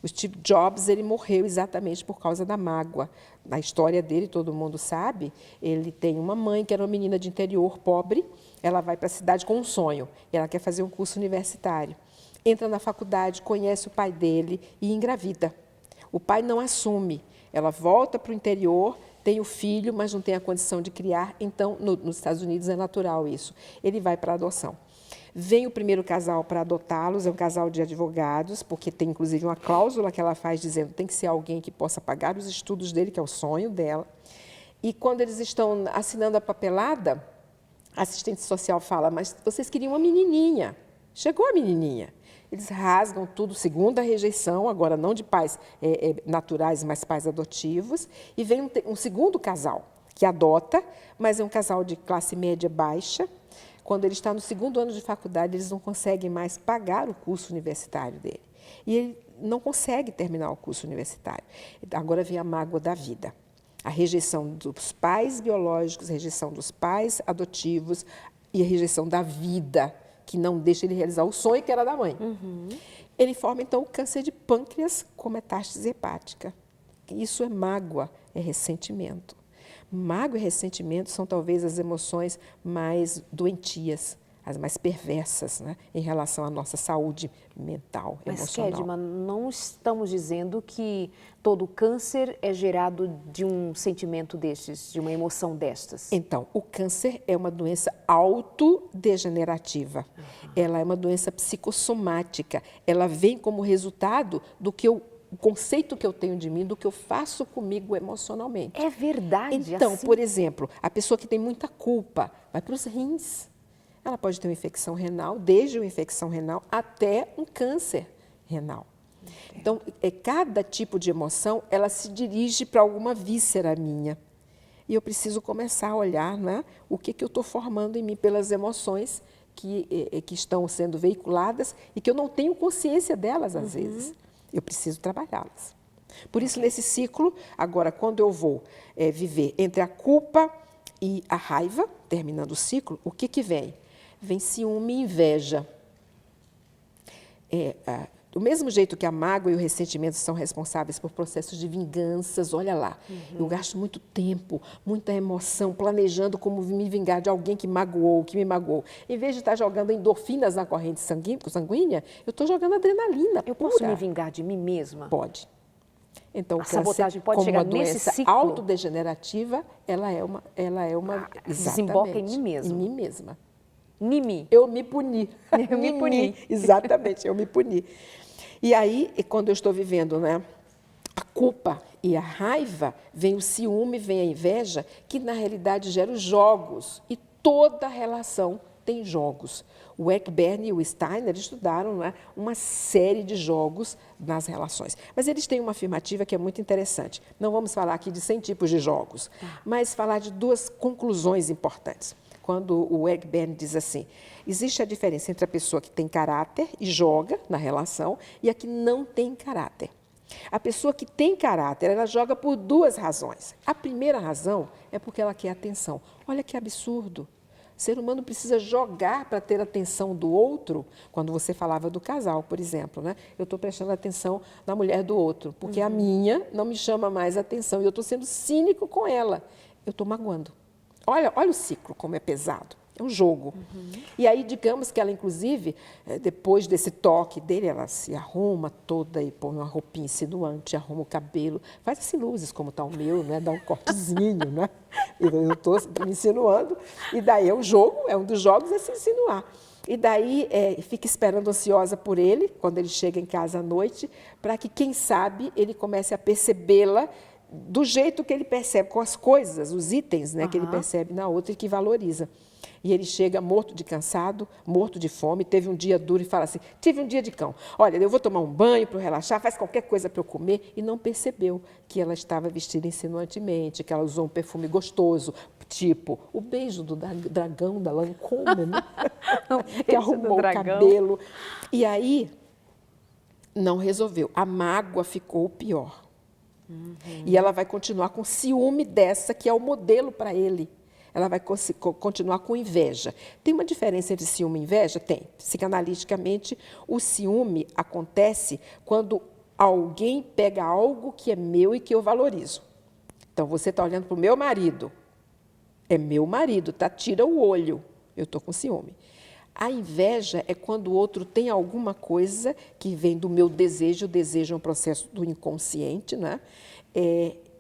O Steve Jobs, ele morreu exatamente por causa da mágoa. Na história dele, todo mundo sabe, ele tem uma mãe que era uma menina de interior pobre, ela vai para a cidade com um sonho, ela quer fazer um curso universitário. Entra na faculdade, conhece o pai dele e engravida. O pai não assume, ela volta para o interior, tem o filho, mas não tem a condição de criar, então, nos Estados Unidos é natural isso. Ele vai para a adoção. Vem o primeiro casal para adotá-los, é um casal de advogados, porque tem, inclusive, uma cláusula que ela faz dizendo que tem que ser alguém que possa pagar os estudos dele, que é o sonho dela. E quando eles estão assinando a papelada, a assistente social fala, mas vocês queriam uma menininha. Chegou a menininha. Eles rasgam tudo, segunda rejeição, agora não de pais naturais, mas pais adotivos. E vem um segundo casal, que adota, mas é um casal de classe média baixa. Quando ele está no segundo ano de faculdade, eles não conseguem mais pagar o curso universitário dele. E ele não consegue terminar o curso universitário. Agora vem a mágoa da vida. A rejeição dos pais biológicos, a rejeição dos pais adotivos e a rejeição da vida, que não deixa ele realizar o sonho que era da mãe. Ele forma, então, o câncer de pâncreas com metástase hepática. Isso é mágoa, é ressentimento. Mágoa e ressentimento são, talvez, as emoções mais doentias, as mais perversas, né, em relação à nossa saúde mental, emocional. Mas, Kedma, não estamos dizendo que todo câncer é gerado de um sentimento destes, de uma emoção destas. Então, o câncer é uma doença autodegenerativa. Ela é uma doença psicossomática. Ela vem como resultado do que o conceito que eu tenho de mim, do que eu faço comigo emocionalmente. É verdade. Então, assim? por exemplo, a pessoa que tem muita culpa vai para os rins. Ela pode ter uma infecção renal, desde uma infecção renal até um câncer renal. Então, cada tipo de emoção, ela se dirige para alguma víscera minha. E eu preciso começar a olhar, né, o que eu estou formando em mim pelas emoções que estão sendo veiculadas e que eu não tenho consciência delas, às vezes. Eu preciso trabalhá-las. Por isso, nesse ciclo, agora, quando eu vou viver entre a culpa e a raiva, terminando o ciclo, o que vem? Vem ciúme e inveja. Do mesmo jeito que a mágoa e o ressentimento são responsáveis por processos de vinganças, olha lá, eu gasto muito tempo, muita emoção, planejando como me vingar de alguém que magoou, que me magoou. Em vez de estar jogando endorfinas na corrente sanguínea, eu estou jogando adrenalina Eu pura. posso me vingar de mim mesma? Pode. Então, A o câncer, sabotagem pode como chegar uma nesse doença ciclo? autodegenerativa, ela é uma desemboca em mim mesma. Em mim mesma. Nimi. Eu me puni. Eu me puni. Exatamente, eu me puni. E aí, quando eu estou vivendo, né, a culpa e a raiva, vem o ciúme, vem a inveja, que na realidade gera os jogos. E toda relação tem jogos. O Ekberg e o Steiner estudaram, né, uma série de jogos nas relações. Mas eles têm uma afirmativa que é muito interessante. Não vamos falar aqui de 100 tipos de jogos, mas falar de duas conclusões importantes. Quando o Ekberg diz assim, existe a diferença entre a pessoa que tem caráter e joga na relação e a que não tem caráter. A pessoa que tem caráter, ela joga por duas razões. A primeira razão é porque ela quer atenção. Olha que absurdo. O ser humano precisa jogar para ter atenção do outro. Quando você falava do casal, por exemplo, né? Eu estou prestando atenção na mulher do outro, porque a minha não me chama mais atenção e eu estou sendo cínico com ela. Eu estou magoando. Olha o ciclo, como é pesado. É um jogo. E aí, digamos que ela, inclusive, depois desse toque dele, ela se arruma toda e põe uma roupinha insinuante, arruma o cabelo, faz assim luzes, como está o meu, né? Dá um cortezinho, né? Eu estou me insinuando. E daí é um jogo, é um dos jogos, é se insinuar. E daí fica esperando ansiosa por ele, quando ele chega em casa à noite, para que, quem sabe, ele comece a percebê-la do jeito que ele percebe, com as coisas, os itens, né, que ele percebe na outra e que valoriza. E ele chega morto de cansado, morto de fome, teve um dia duro e fala assim, tive um dia de cão. Olha, eu vou tomar um banho para relaxar, faz qualquer coisa para eu comer. E não percebeu que ela estava vestida insinuantemente, que ela usou um perfume gostoso, tipo o beijo do dragão da Lancôme, né? Que arrumou o cabelo. E aí, não resolveu. A mágoa ficou pior. E ela vai continuar com ciúme dessa, que é o modelo para ele. Ela vai continuar com inveja. Tem uma diferença entre ciúme e inveja? Tem. Psicanaliticamente, o ciúme acontece quando alguém pega algo que é meu e que eu valorizo. Então, você está olhando para o meu marido. É meu marido, tá? Tira o olho. Eu estou com ciúme. A inveja é quando o outro tem alguma coisa que vem do meu desejo. O desejo é um processo do inconsciente, né?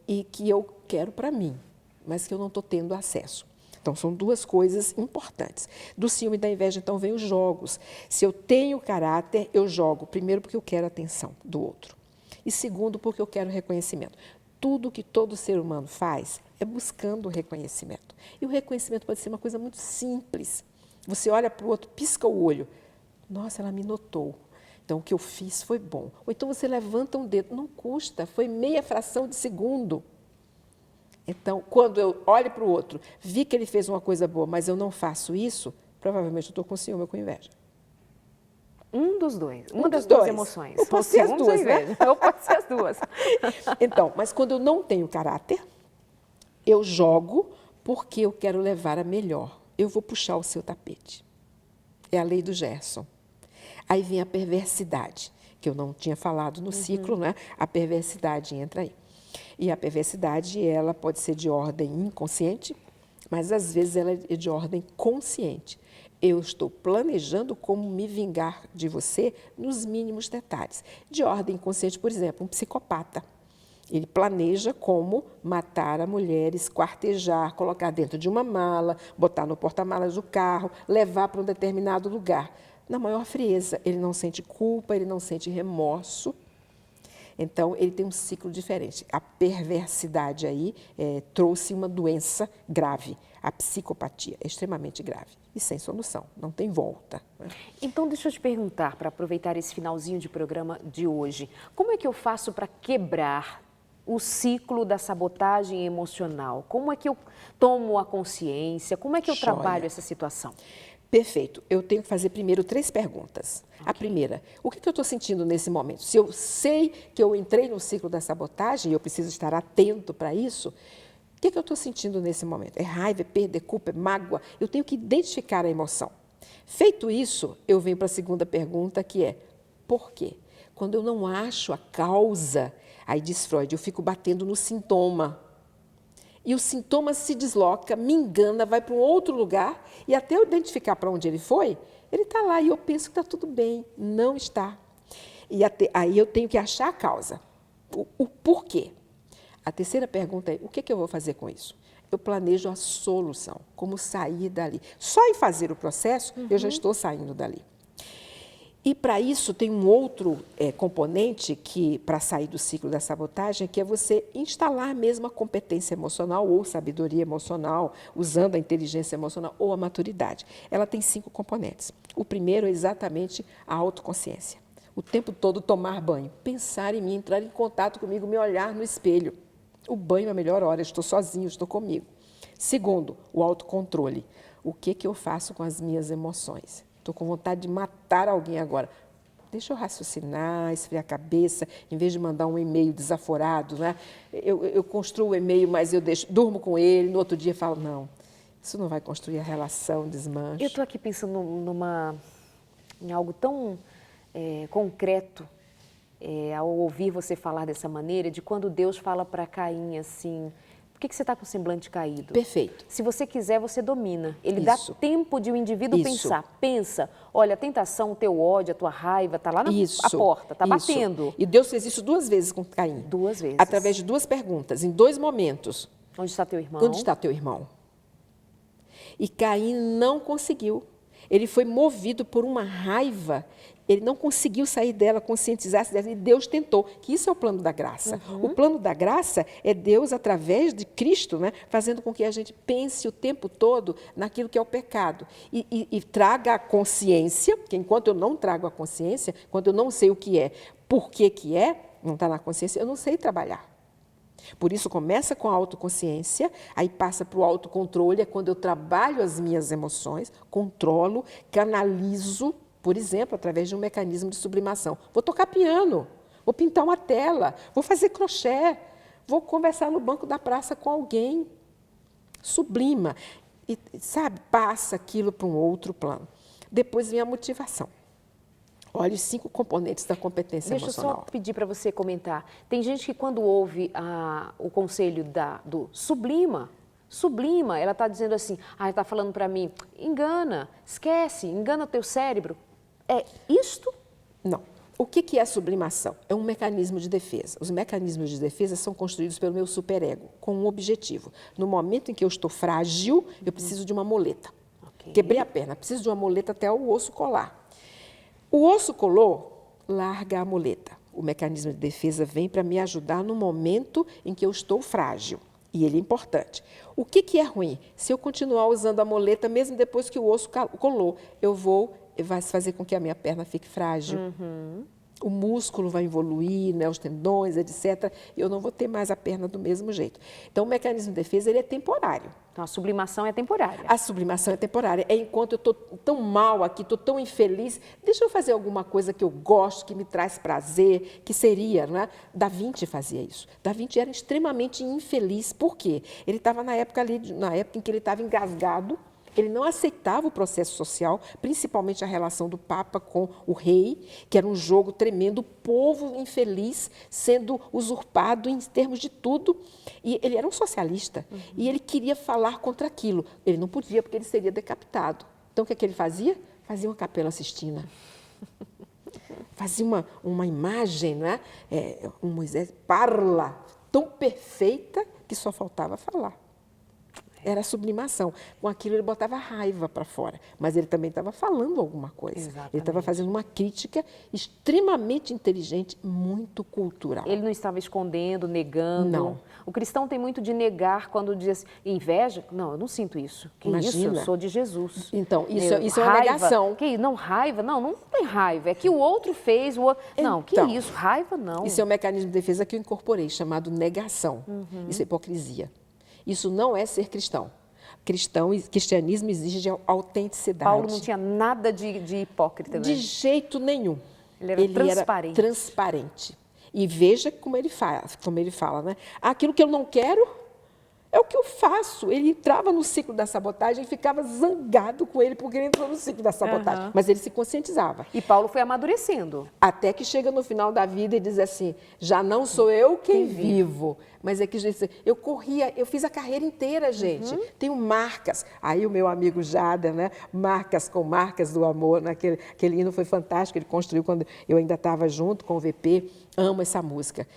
E que eu quero para mim, mas que eu não estou tendo acesso. Então, são duas coisas importantes. Do ciúme e da inveja, então, vem os jogos. Se eu tenho caráter, eu jogo. Primeiro, porque eu quero a atenção do outro. E segundo, porque eu quero reconhecimento. Tudo que todo ser humano faz é buscando o reconhecimento. E o reconhecimento pode ser uma coisa muito simples. Você olha para o outro, pisca o olho. Nossa, ela me notou. Então, o que eu fiz foi bom. Ou então você levanta um dedo. Não custa, foi meia fração de segundo. Então, quando eu olho para o outro, vi que ele fez uma coisa boa, mas eu não faço isso, provavelmente eu estou com ciúme ou com inveja. Um dos dois. Uma das duas emoções. Ou pode ser as duas, né? Ou pode ser as duas. Então, mas quando eu não tenho caráter, eu jogo porque eu quero levar a melhor. Eu vou puxar o seu tapete. É a lei do Gerson. Aí vem a perversidade, que eu não tinha falado no ciclo, né? A perversidade entra aí. E a perversidade, ela pode ser de ordem inconsciente, mas às vezes ela é de ordem consciente. Eu estou planejando como me vingar de você nos mínimos detalhes. De ordem inconsciente, por exemplo, um psicopata. Ele planeja como matar a mulher, esquartejar, colocar dentro de uma mala, botar no porta-malas do carro, levar para um determinado lugar. Na maior frieza, ele não sente culpa, ele não sente remorso. Então, ele tem um ciclo diferente. A perversidade aí trouxe uma doença grave. A psicopatia é extremamente grave e sem solução, não tem volta. Então, deixa eu te perguntar, para aproveitar esse finalzinho de programa de hoje, como é que eu faço para quebrar o ciclo da sabotagem emocional? Como é que eu tomo a consciência? Como é que eu trabalho essa situação? Perfeito. Eu tenho que fazer primeiro 3 perguntas. Okay. A primeira, o que eu estou sentindo nesse momento? Se eu sei que eu entrei no ciclo da sabotagem e eu preciso estar atento para isso, o que eu estou sentindo nesse momento? É raiva, é perda, é culpa, é mágoa? Eu tenho que identificar a emoção. Feito isso, eu venho para a segunda pergunta, que é, Por quê? Quando eu não acho a causa, aí diz Freud, eu fico batendo no sintoma. E o sintoma se desloca, me engana, vai para um outro lugar, e até eu identificar para onde ele foi, ele está lá e eu penso que está tudo bem. Não está. E aí eu tenho que achar a causa. O porquê. A terceira pergunta é, o que eu vou fazer com isso? Eu planejo a solução, como sair dali. Só em fazer o processo, eu já estou saindo dali. E, para isso, tem um outro componente que, para sair do ciclo da sabotagem, que é você instalar mesmo a competência emocional ou sabedoria emocional, usando a inteligência emocional ou a maturidade. Ela tem 5 componentes. O primeiro é exatamente a autoconsciência. O tempo todo tomar banho, pensar em mim, entrar em contato comigo, me olhar no espelho. O banho é a melhor hora, eu estou sozinho, estou comigo. Segundo, o autocontrole. O que eu faço com as minhas emoções? Estou com vontade de matar alguém agora. Deixa eu raciocinar, esfriar a cabeça, em vez de mandar um e-mail desaforado, né? Eu construo o e-mail, mas eu durmo com ele, no outro dia falo, não, isso não vai construir a relação, desmanche. Eu estou aqui pensando em algo tão concreto, ao ouvir você falar dessa maneira, de quando Deus fala para Caim assim, por que você está com o semblante caído? Perfeito. Se você quiser, você domina. Ele dá tempo de o indivíduo pensar. Pensa, olha, a tentação, o teu ódio, a tua raiva, está lá na porta, está batendo. E Deus fez isso 2 vezes com Caim. 2 vezes. Através de 2 perguntas, em 2 momentos. Onde está teu irmão? Onde está teu irmão? E Caim não conseguiu. Ele foi movido por uma raiva, ele não conseguiu sair dela, conscientizar-se dela, e Deus tentou, que isso é o plano da graça. O plano da graça é Deus, através de Cristo, né, fazendo com que a gente pense o tempo todo naquilo que é o pecado. E traga a consciência, porque enquanto eu não trago a consciência, quando eu não sei o que é, por que é, não está na consciência, eu não sei trabalhar. Por isso, começa com a autoconsciência, aí passa para o autocontrole, é quando eu trabalho as minhas emoções, controlo, canalizo, por exemplo, através de um mecanismo de sublimação. Vou tocar piano, vou pintar uma tela, vou fazer crochê, vou conversar no banco da praça com alguém. Sublima, e, sabe, passa aquilo para um outro plano. Depois vem a motivação. Olha os 5 componentes da competência emocional. Deixa eu só pedir para você comentar. Tem gente que quando ouve o conselho do sublima, ela está dizendo assim, está falando para mim, engana, esquece, engana o teu cérebro. É isto? Não. O que é a sublimação? É um mecanismo de defesa. Os mecanismos de defesa são construídos pelo meu superego, com um objetivo. No momento em que eu estou frágil, eu preciso de uma muleta. Quebrei a perna, preciso de uma muleta até o osso colar. O osso colou, larga a muleta. O mecanismo de defesa vem para me ajudar no momento em que eu estou frágil. E ele é importante. O que é ruim? Se eu continuar usando a muleta, mesmo depois que o osso colou, vai fazer com que a minha perna fique frágil. O músculo vai evoluir, né, os tendões, etc. E eu não vou ter mais a perna do mesmo jeito. Então, o mecanismo de defesa ele é temporário. Então, a sublimação é temporária. A sublimação é temporária. É enquanto eu estou tão mal aqui, estou tão infeliz, deixa eu fazer alguma coisa que eu gosto, que me traz prazer, que seria, não é? Da Vinci fazia isso. Da Vinci era extremamente infeliz. Por quê? Ele estava na época em que ele estava engasgado. Ele não aceitava o processo social, principalmente a relação do Papa com o rei, que era um jogo tremendo, o povo infeliz sendo usurpado em termos de tudo. E ele era um socialista, e ele queria falar contra aquilo. Ele não podia, porque ele seria decapitado. Então, o que ele fazia? Fazia uma Capela Sistina. Fazia uma imagem, não é? Um Moisés parla, tão perfeita que só faltava falar. Era a sublimação. Com aquilo ele botava raiva para fora, mas ele também estava falando alguma coisa. Exatamente. Ele estava fazendo uma crítica extremamente inteligente, muito cultural. Ele não estava escondendo, negando. Não. O cristão tem muito de negar quando diz assim, inveja? Não, eu não sinto isso. Que Imagina. Isso? Eu sou de Jesus. Então, isso é uma negação. Que, não, raiva? Não tem raiva. É que o outro fez, o outro... Não, que isso? Raiva não. Isso é um mecanismo de defesa que eu incorporei, chamado negação. Isso é hipocrisia. Isso não é ser cristão. Cristianismo exige autenticidade. Paulo não tinha nada de hipócrita, né? De jeito nenhum. Ele era transparente. E veja como ele fala, né? Aquilo que eu não quero, É o que eu faço. Ele entrava no ciclo da sabotagem e ficava zangado com ele porque ele entrou no ciclo da sabotagem. Mas ele se conscientizava. E Paulo foi amadurecendo. Até que chega no final da vida e diz assim, já não sou eu quem vivo. Mas é que eu corria, eu fiz a carreira inteira, gente. Tenho marcas. Aí o meu amigo Jader, né? Marcas com marcas do amor. Né? Aquele hino foi fantástico, ele construiu quando eu ainda estava junto com o VP. Amo essa música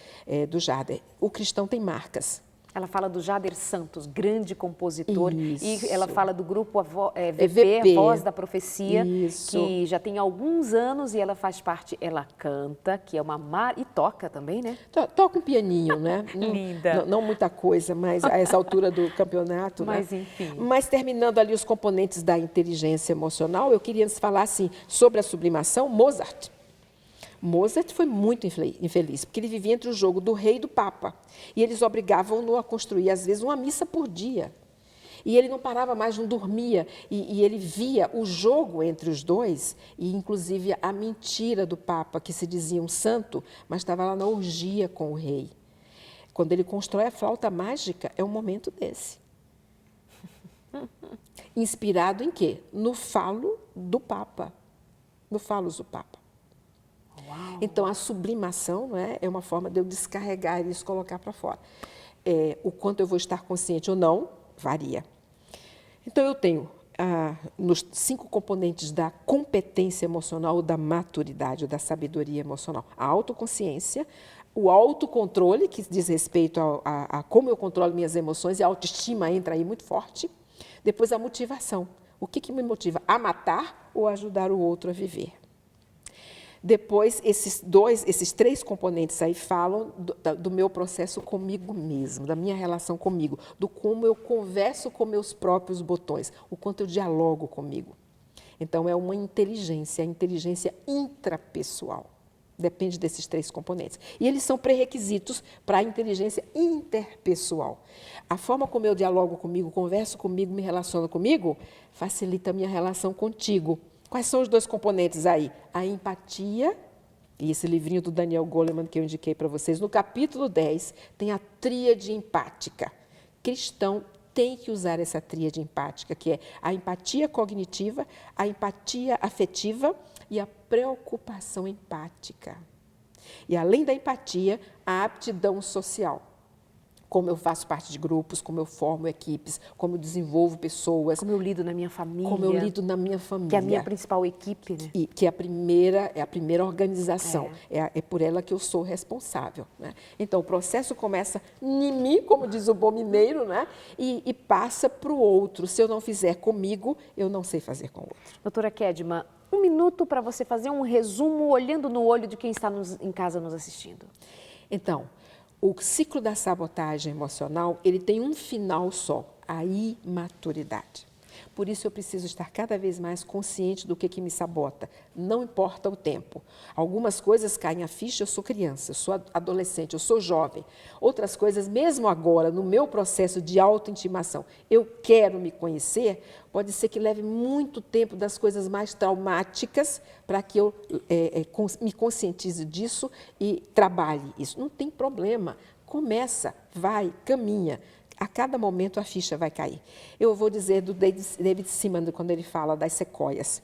do Jader. O cristão tem marcas. Ela fala do Jader Santos, grande compositor. Isso. E ela fala do grupo VP, Voz da Profecia, Isso. que já tem alguns anos e ela faz parte, ela canta, que é e toca também, né? Toca um pianinho, né? Linda. Não muita coisa, mas a essa altura do campeonato. Mas, né? enfim. Mas terminando ali os componentes da inteligência emocional, eu queria falar assim, sobre a sublimação, Mozart. Mozart foi muito infeliz, porque ele vivia entre o jogo do rei e do papa. E eles obrigavam-no a construir, às vezes, uma missa por dia. E ele não parava mais, não dormia. E ele via o jogo entre os dois, e inclusive a mentira do papa, que se dizia um santo, mas estava lá na orgia com o rei. Quando ele constrói a flauta mágica, é um momento desse. Inspirado em quê? No falo do papa. No falos do papa. Uau. Então, a sublimação, não é uma forma de eu descarregar isso e colocar para fora. O quanto eu vou estar consciente ou não, varia. Então, eu tenho nos 5 componentes da competência emocional, ou da maturidade, ou da sabedoria emocional. A autoconsciência, o autocontrole, que diz respeito a como eu controlo minhas emoções, e a autoestima entra aí muito forte. Depois, a motivação. O que me motiva? A matar ou ajudar o outro a viver? Depois, esses 3 componentes aí falam do meu processo comigo mesmo, da minha relação comigo, do como eu converso com meus próprios botões, o quanto eu dialogo comigo. Então, é uma inteligência, a inteligência intrapessoal. Depende desses 3 componentes. E eles são pré-requisitos para a inteligência interpessoal. A forma como eu dialogo comigo, converso comigo, me relaciono comigo, facilita a minha relação contigo. Quais são os 2 componentes aí? A empatia, e esse livrinho do Daniel Goleman que eu indiquei para vocês, no capítulo 10, tem a tríade empática. Cristão tem que usar essa tríade empática, que é a empatia cognitiva, a empatia afetiva e a preocupação empática. E, além da empatia, a aptidão social. Como eu faço parte de grupos, como eu formo equipes, como eu desenvolvo pessoas. Como eu lido na minha família. Como eu lido na minha família. Que é a minha principal equipe, né? E que é a primeira organização. É por ela que eu sou responsável. Né? Então, o processo começa em mim, como diz o bom mineiro, né? E passa para o outro. Se eu não fizer comigo, eu não sei fazer com o outro. Doutora Kedma, 1 minuto para você fazer um resumo olhando no olho de quem está em casa nos assistindo. Então, o ciclo da sabotagem emocional, ele tem um final só, a imaturidade. Por isso, eu preciso estar cada vez mais consciente do que me sabota, não importa o tempo. Algumas coisas caem a ficha, eu sou criança, eu sou adolescente, eu sou jovem. Outras coisas, mesmo agora, no meu processo de autointimação, eu quero me conhecer, pode ser que leve muito tempo das coisas mais traumáticas para que eu me conscientize disso e trabalhe isso. Não tem problema, começa, vai, caminha. A cada momento a ficha vai cair. Eu vou dizer do David Seaman, quando ele fala das sequoias.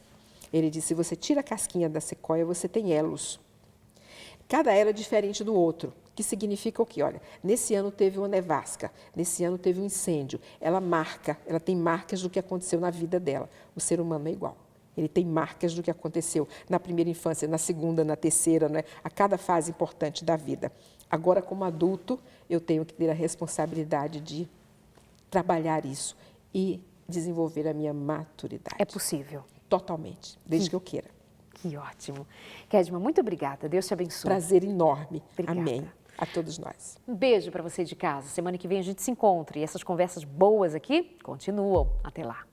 Ele diz, se você tira a casquinha da sequoia, você tem elos. Cada elo é diferente do outro, que significa o quê? Olha, nesse ano teve uma nevasca, nesse ano teve um incêndio. Ela tem marcas do que aconteceu na vida dela. O ser humano é igual. Ele tem marcas do que aconteceu na primeira infância, na segunda, na terceira, né? A cada fase importante da vida. Agora, como adulto, eu tenho que ter a responsabilidade de trabalhar isso e desenvolver a minha maturidade. É possível? Totalmente, desde que eu queira. Que ótimo. Kedma, muito obrigada. Deus te abençoe. Prazer enorme. Obrigada. Amém. A todos nós. Um beijo para você de casa. Semana que vem a gente se encontra e essas conversas boas aqui continuam. Até lá.